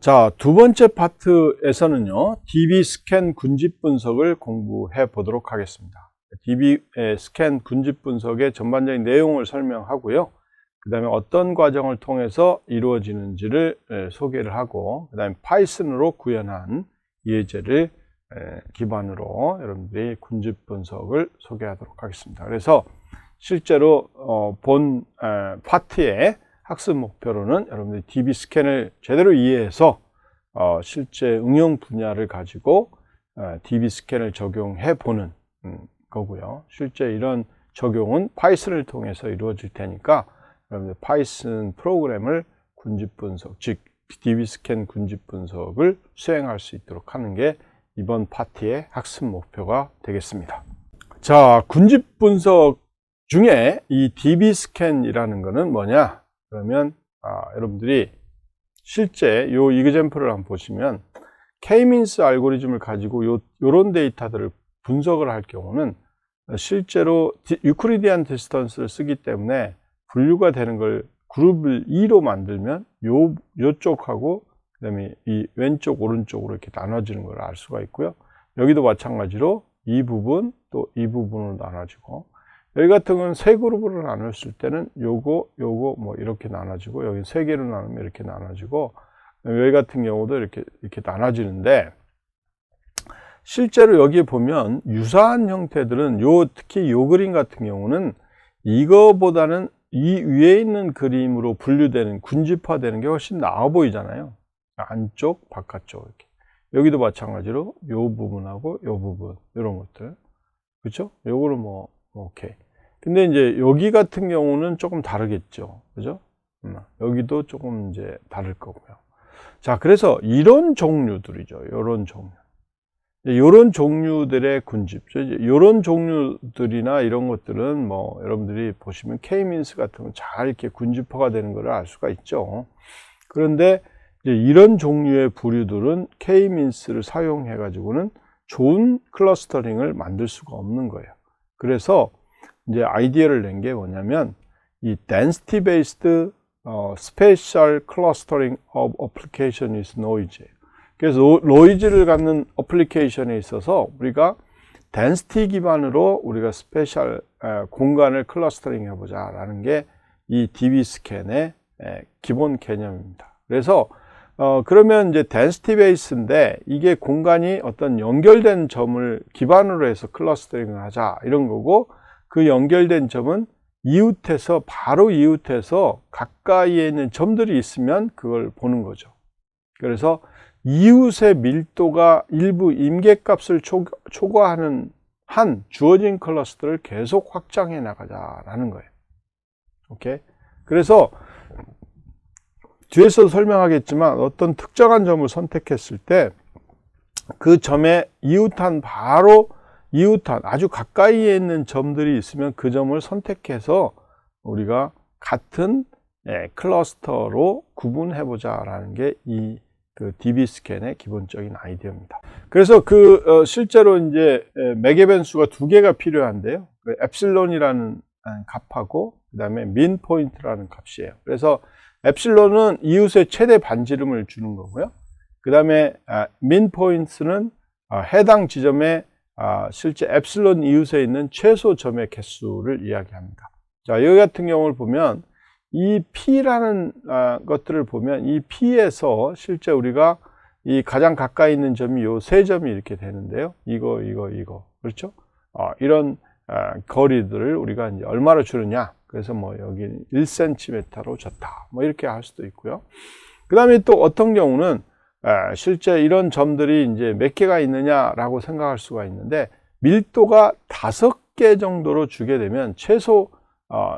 자, 두 번째 파트에서는요, DB 스캔 군집 분석을 공부해 보도록 하겠습니다. DB 스캔 군집 분석의 전반적인 내용을 설명하고요. 그 다음에 어떤 과정을 통해서 이루어지는지를 소개를 하고, 그 다음에 파이썬으로 구현한 예제를 기반으로 여러분들이 군집 분석을 소개하도록 하겠습니다. 그래서 실제로 본 파트의 학습 목표로는 여러분들이 DB 스캔을 제대로 이해해서 실제 응용 분야를 가지고 DB 스캔을 적용해 보는 거고요. 실제 이런 적용은 파이썬을 통해서 이루어질 테니까 여러분들 파이썬 프로그램을 군집 분석, 즉 DB 스캔 군집 분석을 수행할 수 있도록 하는 게 이번 파트의 학습 목표가 되겠습니다. 자, 군집 분석 중에 이 DB 스캔이라는 거는 뭐냐? 그러면 여러분들이 실제 요 이그젬플을 한번 보시면 K-means 알고리즘을 가지고 요런 데이터들을 분석을 할 경우는 실제로 유클리디안 디스턴스를 쓰기 때문에 분류가 되는 걸 그룹을 2로 만들면 요쪽하고 그다음에 이 왼쪽 오른쪽으로 이렇게 나눠지는 걸 알 수가 있고요. 여기도 마찬가지로 이 부분 또 이 부분으로 나눠지고, 여기 같은 경우는 세 그룹으로 나눴을 때는 요거 뭐 이렇게 나눠지고, 여기 세 개로 나누면 이렇게 나눠지고, 여기 같은 경우도 이렇게 나눠지는데, 실제로 여기에 보면 유사한 형태들은 특히 요 그림 같은 경우는 이거보다는 이 위에 있는 그림으로 분류되는, 군집화되는 게 훨씬 나아 보이잖아요. 안쪽, 바깥쪽 이렇게. 여기도 마찬가지로 요 부분하고 요 부분, 이런 것들. 그렇죠? 요거는 뭐 오케이. 근데 이제 여기 같은 경우는 조금 다르겠죠. 그죠? 여기도 조금 이제 다를 거고요. 자, 그래서 이런 종류들이죠. 요런 종류. 요런 종류들의 군집. 요런 종류들이나 이런 것들은 뭐 여러분들이 보시면 K-means 같은 건 잘 이렇게 군집화가 되는 걸 알 수가 있죠. 그런데 이제 이런 종류의 부류들은 K-means를 사용해 가지고는 좋은 클러스터링을 만들 수가 없는 거예요. 그래서 이제 아이디어를 낸 게 뭐냐면 이 density based spatial clustering of application is noisy. 그래서 노이즈를 갖는 어플리케이션에 있어서 우리가 density 기반으로 우리가 스페셜 공간을 클러스터링 해보자 라는 게 이 DB 스캔의 기본 개념입니다. 그래서 그러면 이제 density base인데 이게 공간이 어떤 연결된 점을 기반으로 해서 클러스터링을 하자 이런 거고, 그 연결된 점은 바로 이웃해서 가까이에 있는 점들이 있으면 그걸 보는 거죠. 그래서 이웃의 밀도가 일부 임계값을 초과하는 한 주어진 클러스터를 계속 확장해 나가자라는 거예요. 오케이? 그래서 뒤에서도 설명하겠지만 어떤 특정한 점을 선택했을 때 그 점에 바로 이웃한 아주 가까이에 있는 점들이 있으면 그 점을 선택해서 우리가 같은 클러스터로 구분해보자 라는 게 그 DB 스캔의 기본적인 아이디어입니다. 그래서 실제로 이제 맥의 변수가 두 개가 필요한데요. 엡실론이라는 값하고 그 다음에 민 포인트라는 값이에요. 그래서 엡실론은 이웃의 최대 반지름을 주는 거고요. 그 다음에 민 포인트는 해당 지점에 실제 엡실론 이웃에 있는 최소 점의 개수를 이야기합니다. 자, 여기 같은 경우를 보면 이 P라는 것들을 보면 이 P에서 실제 우리가 이 가장 가까이 있는 점이 요 세 점이 이렇게 되는데요. 이거. 그렇죠? 이런 거리들을 우리가 이제 얼마로 주느냐. 그래서 뭐 여기 1cm로 줬다. 뭐 이렇게 할 수도 있고요. 그 다음에 또 어떤 경우는 실제 이런 점들이 이제 몇 개가 있느냐라고 생각할 수가 있는데, 밀도가 5개 정도로 주게 되면 최소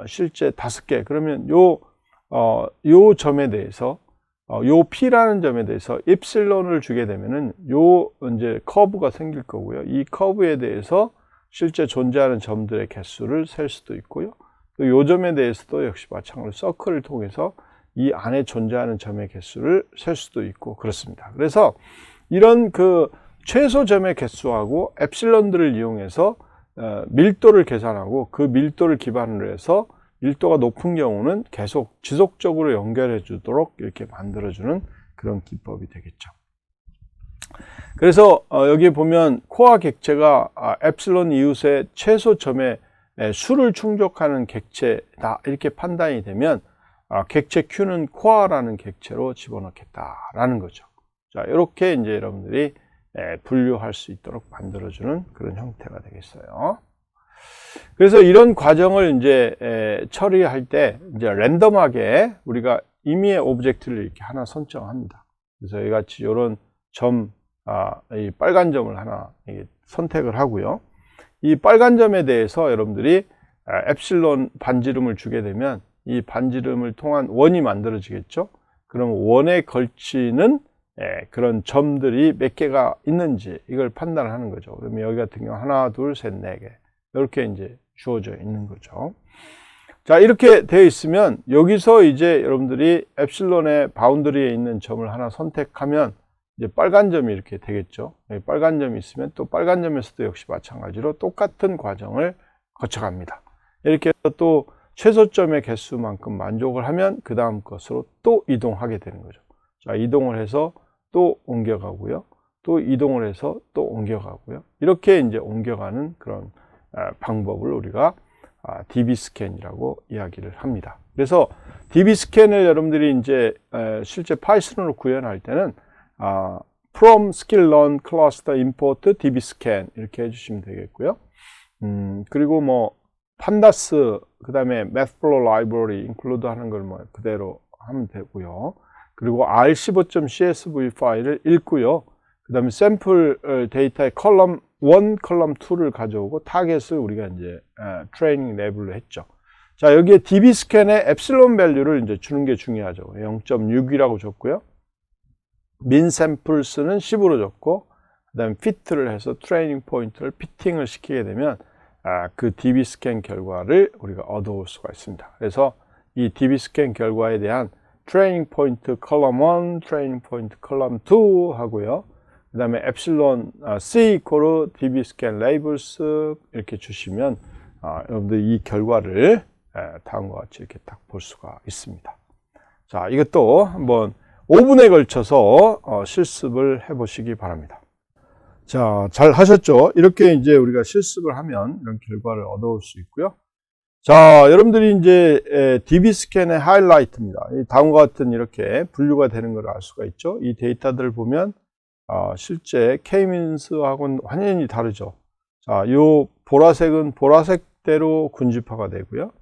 실제 5개. 그러면 요 점에 대해서 요 P라는 점에 대해서 입실론을 주게 되면은 요 이제 커브가 생길 거고요. 이 커브에 대해서 실제 존재하는 점들의 개수를 셀 수도 있고요. 또 요 점에 대해서도 역시 마찬가지로 서클을 통해서 이 안에 존재하는 점의 개수를 셀 수도 있고 그렇습니다. 그래서 이런 그 최소 점의 개수하고 엡실론들을 이용해서 밀도를 계산하고 그 밀도를 기반으로 해서 밀도가 높은 경우는 계속 지속적으로 연결해 주도록 이렇게 만들어주는 그런 기법이 되겠죠. 그래서 여기 보면 코어 객체가 엡실론 이웃의 최소점에 수를 충족하는 객체다 이렇게 판단이 되면 객체 Q는 코어라는 객체로 집어넣겠다라는 거죠. 자, 이렇게 이제 여러분들이 분류할 수 있도록 만들어주는 그런 형태가 되겠어요. 그래서 이런 과정을 이제 처리할 때 이제 랜덤하게 우리가 임의의 오브젝트를 이렇게 하나 선정합니다. 그래서 이같이 이런 점, 이 빨간 점을 하나 선택을 하고요. 이 빨간 점에 대해서 여러분들이 엡실론 반지름을 주게 되면 이 반지름을 통한 원이 만들어지겠죠. 그럼 원에 걸치는 그런 점들이 몇 개가 있는지 이걸 판단하는 거죠. 그러면 여기 같은 경우 하나, 둘, 셋, 네 개 이렇게 이제 주어져 있는 거죠. 자, 이렇게 되어 있으면 여기서 이제 여러분들이 엡실론의 바운더리에 있는 점을 하나 선택하면 이제 빨간 점이 이렇게 되겠죠. 빨간 점이 있으면 또 빨간 점에서도 역시 마찬가지로 똑같은 과정을 거쳐갑니다. 이렇게 해서 또 최소점의 개수만큼 만족을 하면 그 다음 것으로 또 이동하게 되는 거죠. 자, 이동을 해서 또 옮겨가고요. 또 이동을 해서 또 옮겨가고요. 이렇게 이제 옮겨가는 그런 방법을 우리가 db스캔이라고 이야기를 합니다. 그래서 db스캔을 여러분들이 이제 실제 파이썬으로 구현할 때는 from sklearn cluster import dbscan 이렇게 해주시면 되겠고요. 그리고 뭐 판다스 그 다음에 mathflow library include 하는 걸 뭐 그대로 하면 되고요. 그리고 r15.csv 파일을 읽고요. 그 다음에 샘플 데이터의 컬럼 1, 컬럼 2를 가져오고 타겟을 우리가 이제 트레이닝 레벨로 했죠. 자, 여기에 db스캔의 엡실론 밸류를 이제 주는 게 중요하죠. 0.6이라고 줬고요. 민 샘플스는 10으로 줬고, 그 다음에 피트를 해서 트레이닝 포인트를 피팅을 시키게 되면 그 db스캔 결과를 우리가 얻어올 수가 있습니다. 그래서 이 db스캔 결과에 대한 트레이닝 포인트 컬럼 1, 트레이닝 포인트 컬럼 2 하고요. 그 다음에 엡실론 C 이코르 db스캔 레이블스 이렇게 주시면 여러분들 이 결과를 다음과 같이 이렇게 딱 볼 수가 있습니다. 자, 이것도 한번 5분에 걸쳐서 실습을 해 보시기 바랍니다. 자, 잘 하셨죠? 이렇게 이제 우리가 실습을 하면 이런 결과를 얻어올 수 있고요. 자, 여러분들이 이제 db스캔의 하이라이트입니다. 다음과 같은 이렇게 분류가 되는 걸 알 수가 있죠. 이 데이터들을 보면 실제 K-민스하고는 완전히 다르죠. 자, 요 보라색은 보라색대로 군집화가 되고요.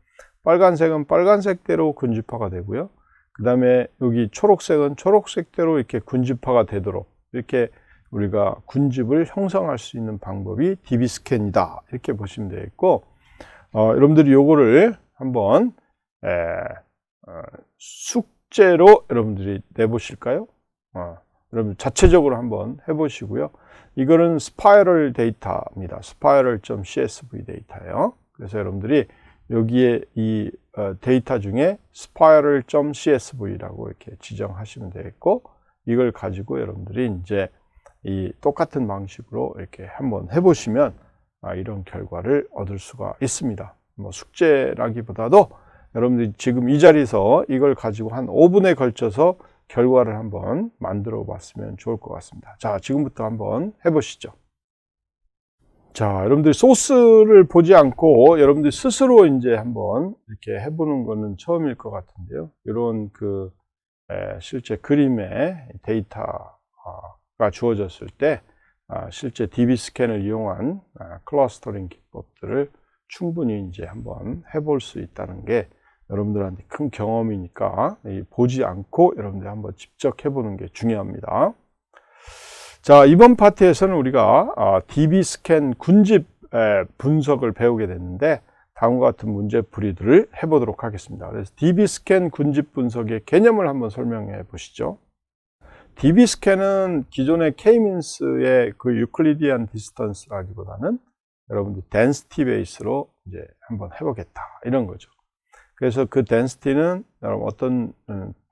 빨간색은 빨간색대로 군집화가 되고요. 그 다음에 여기 초록색은 초록색대로 이렇게 군집화가 되도록 이렇게 우리가 군집을 형성할 수 있는 방법이 db스캔이다. 이렇게 보시면 되겠고, 여러분들이 요거를 한번 숙제로 여러분들이 내보실까요? 여러분 자체적으로 한번 해보시고요. 이거는 스파이럴 데이터입니다. spiral.csv 데이터예요. 그래서 여러분들이 여기에 이 데이터 중에 spiral.csv라고 이렇게 지정하시면 되겠고, 이걸 가지고 여러분들이 이제 이 똑같은 방식으로 이렇게 한번 해보시면 이런 결과를 얻을 수가 있습니다. 뭐 숙제라기보다도 여러분들이 지금 이 자리에서 이걸 가지고 한 5분에 걸쳐서 결과를 한번 만들어 봤으면 좋을 것 같습니다. 자, 지금부터 한번 해보시죠. 자, 여러분들 소스를 보지 않고 여러분들 스스로 이제 한번 이렇게 해보는 거는 처음일 것 같은데요. 이런 실제 그림의 데이터가 주어졌을 때 실제 db스캔을 이용한 클러스터링 기법들을 충분히 이제 한번 해볼 수 있다는 게 여러분들한테 큰 경험이니까 보지 않고 여러분들이 한번 직접 해보는 게 중요합니다. 자, 이번 파트에서는 우리가 db스캔 군집 분석을 배우게 됐는데 다음과 같은 문제풀이들을 해보도록 하겠습니다. 그래서 db스캔 군집 분석의 개념을 한번 설명해 보시죠. db스캔은 기존의 K-민스의 그 유클리디안 디스턴스라기보다는 여러분들 density 베이스로 이제 한번 해보겠다 이런 거죠. 그래서 그 density는 여러분 어떤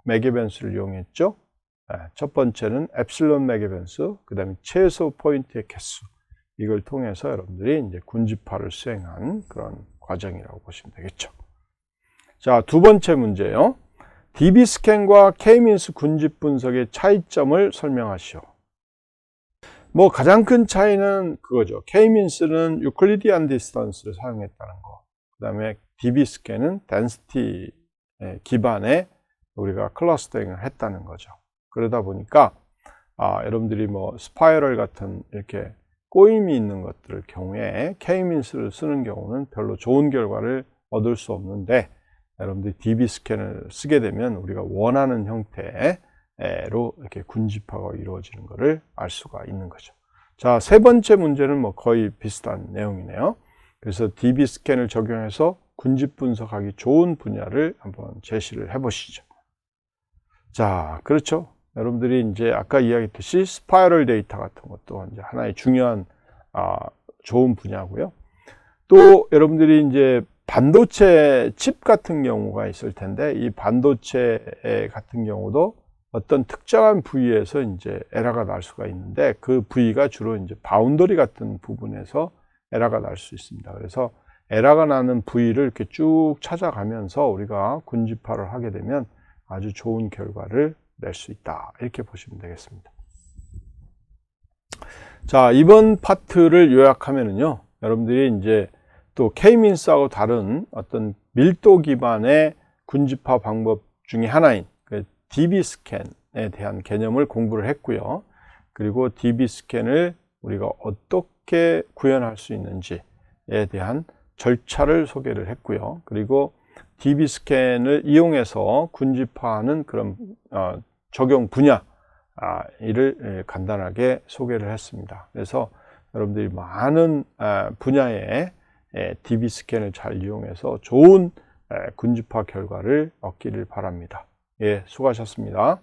매개변수를 이용했죠? 첫 번째는 엡실론 매개변수, 그 다음에 최소 포인트의 개수, 이걸 통해서 여러분들이 이제 군집화를 수행한 그런 과정이라고 보시면 되겠죠. 자, 두 번째 문제요. DB 스캔과 K-민스 군집 분석의 차이점을 설명하시오. 뭐 가장 큰 차이는 그거죠. K-민스는 유클리디안 디스턴스를 사용했다는 거. 그다음에 DB 스캔은 덴시티 기반의 우리가 클러스터링을 했다는 거죠. 그러다 보니까 여러분들이 뭐 스파이럴 같은 이렇게 꼬임이 있는 것들 경우에 K-민스를 쓰는 경우는 별로 좋은 결과를 얻을 수 없는데, 여러분들이 DB 스캔을 쓰게 되면 우리가 원하는 형태로 이렇게 군집화가 이루어지는 것을 알 수가 있는 거죠. 자, 세 번째 문제는 뭐 거의 비슷한 내용이네요. 그래서 DB 스캔을 적용해서 군집 분석하기 좋은 분야를 한번 제시를 해 보시죠. 자, 그렇죠. 여러분들이 이제 아까 이야기했듯이 스파이럴 데이터 같은 것도 이제 하나의 중요한 좋은 분야고요. 또 여러분들이 이제 반도체 칩 같은 경우가 있을 텐데, 이 반도체 같은 경우도 어떤 특정한 부위에서 이제 에러가 날 수가 있는데, 그 부위가 주로 이제 바운더리 같은 부분에서 에러가 날 수 있습니다. 그래서 에러가 나는 부위를 이렇게 쭉 찾아가면서 우리가 군집화를 하게 되면 아주 좋은 결과를 낼 수 있다, 이렇게 보시면 되겠습니다. 자, 이번 파트를 요약하면은요, 여러분들이 이제 또 K-민스하고 다른 어떤 밀도 기반의 군집화 방법 중에 하나인 그 DB 스캔에 대한 개념을 공부를 했고요. 그리고 DB 스캔을 우리가 어떻게 구현할 수 있는지에 대한 절차를 소개를 했고요. 그리고 DB 스캔을 이용해서 군집화하는 그런 적용 분야 이를 간단하게 소개를 했습니다. 그래서 여러분들이 많은 분야의 DB 스캔을 잘 이용해서 좋은 군집화 결과를 얻기를 바랍니다. 예, 수고하셨습니다.